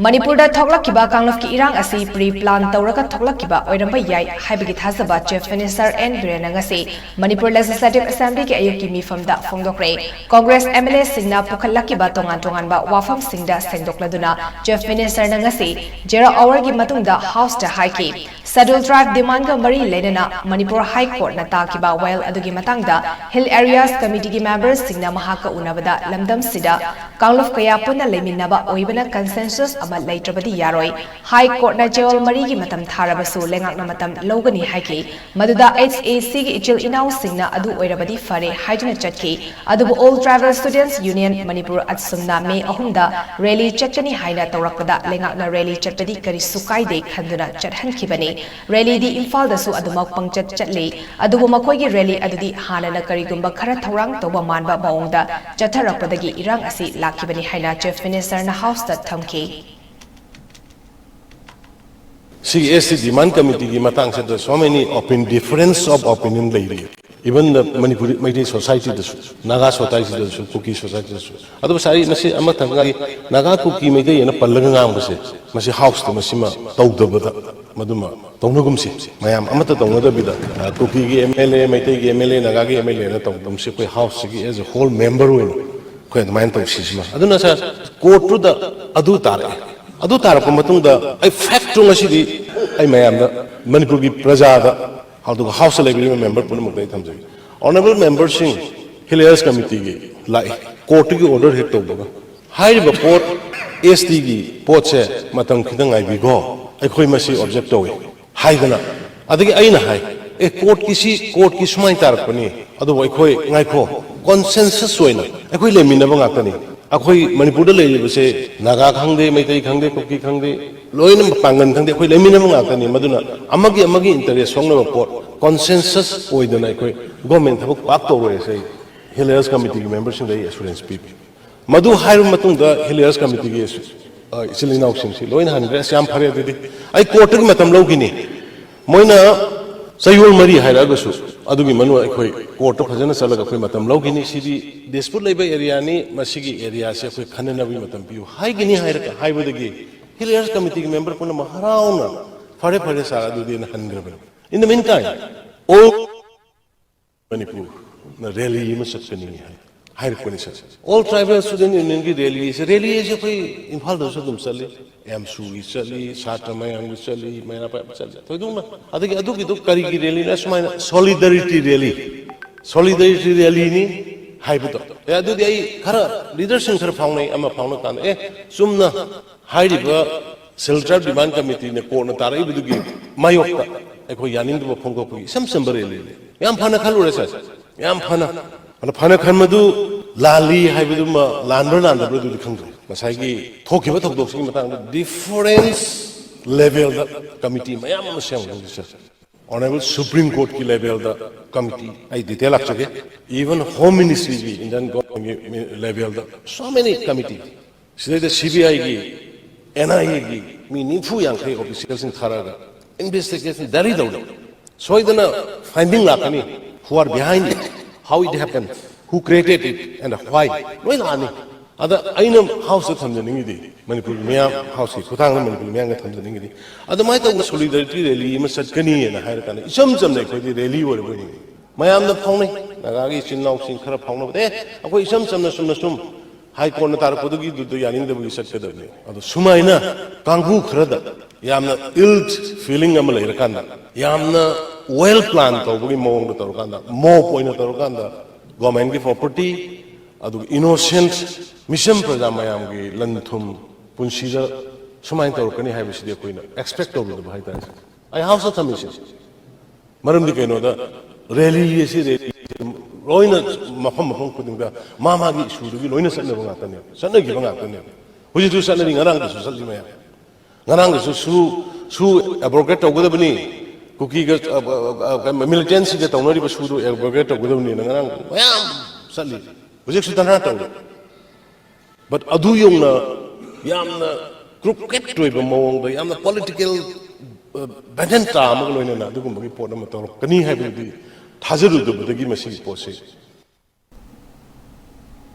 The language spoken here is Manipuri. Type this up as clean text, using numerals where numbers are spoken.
Manipurda thoklakkiba kanglofki irang asi pre-plan tawraga thoklakkiba oiramba yai haibagi thazaba Chief Minister N. Biren ngasi Manipur Legislative Assembly ki ayuki mifamda phongdokre Congress MLA singna pukhallakiba tongan-tonganba wafam singda sengdokladuna Chief Minister ngasi 0 hour gi matungda House da haiki Scheduled Tribe demand ga mari lenana Manipur High Court na takiba while adugi matangda Hill Areas Committee gi members singna mahaka unabada lamdam sida kanglof kaya punna leminaba oibana consensus ama leitrabadi yaroi High Court na jail mari gi matam tharabasu lengakna matam logani haiki maduda HAC gi ichil inaw singna adu oirabadi fare haiduna chatki adubu All Travel Students Union Manipur atsumna May 3 rally chatchani haina tawrakpada lengakna rally chatpadi kari sukaide khanduna chathankibani rally di Imphal da su adumak pangchat chatli adubu makoi gi rally adudi hanana karigumba khara thorang toba manba maongda chatharakpadagi irang asi lakibani haina Chief Minister na House da thamki CSC demand committee ki matang se so many difference of opinion lady even the Manipuri Meitei society Naga society Kuki society adu sari masi ama thanga Naga Kuki Meitei na pallaga ngam base masi house to masima tawdabada maduma tawnagum si mayam amata tawnada bida Kuki gi MLA Meitei gi MLA Naga gi MLA na tawdum si koi house gi as a whole member win koi main taw si ma aduna sa court to the adu tara ko matung da ai fact to ngasi di ai mayam da Manipur gi praja da how to House Library member pun mukdai thamjai honorable member sing Hill Areas Committee gi lai court gi order hit to ba hai ba court ST gi pot se matam khidang ai bi go ai khoi masi object to hai dana adagi ai na hai e court ki sumai tar pani adu ai khoi ngai kho consensus soina ai khoi le min ba ngakani akhoi Manipur da le se Naga khangde Meitei khangde Kuki khangde loina pangan khangde akhoi le min ba ngakani maduna amagi interest songna pot consensus oidana akhoi government thabuk pak to re se Hill Areas Committee members in the assurance people madu hairu matung da Hill Areas Committee gi isilina option si loina han re syam phare didi ai court gi matam logini moina sayul mari haira gasu adugi manu akhoi court phajana salaga akhoi matam logini sidi dispute leba area ni masigi area se akhoi khanana bi matam piu hai gini haira haibadagi Hill Areas Committee member puna maharauna phare sara dudi na hangraba in the meantime all Manipur na rally ma sakani hai ko ni sa all tribal student union ki rally is koi Imphal da so dum chali MSU gi chali Satamay gi chali maina pa chali to dum na adu ki kari gi rally na smaina solidarity rally ni hai bu to adu di ai khara leadership khara phaunai ama phauna kan sumna hai ri ba Shelter Demand Committee ne ko na tarai bu gi mayok ta ai yanin du phongko pu sam bare le yam phana khalu re sa yam phana khan madu lali hai bu ma lan da du khangdu masai gi thokiba thokdok sing matang difference level da committee mayam ma sem sa honorable Supreme Court ki level da committee ai detail achage even Home Ministry gi Indian government level da so many committee sida CBI gi NIA gi mi nifu yang khai officials in tharaga investigation dari daw so idana finding lakani who are behind it how it happened who created it and why no ani ada ainam house thamjaningi di Manipur miyam house ki khutang Manipur miyam ga thamjaningi di ada mai ta solidarity rally ma satkani na hair kana isam nei khoi di rally or boni mayam da phongnai naga gi chinnaw sing khara phongna de akoi isam na sum High Court na tar podugi du yaning da bugi satka da ne ado sumaina kanghu khrada yamna ill feeling am lai rakanda yamna well plan to bugi mong da tor kanda mo point na tor kanda government ki property ado innocent mission program mayam gi lanthum punsida sumain tor kani hai bisi de koina expect to da bhai ta ai house of mission maram di kaino da rally yesi loina mafam kuding da mama gi issue gi loina sanna ba ngata ne sanna gi ba ngata ne huji tu sanna ri ngarang su salji maya ngarang su abrogate to godabni kuki ga militancy ga tawnari ba su do abrogate to godabni ngarang mayam salli huji su tanra to but adu yongna yamna crooked to ba mawong da yamna political banenta ma loina na du gum gi pot na ma to kani hai bi Hazaru the Masi Pose.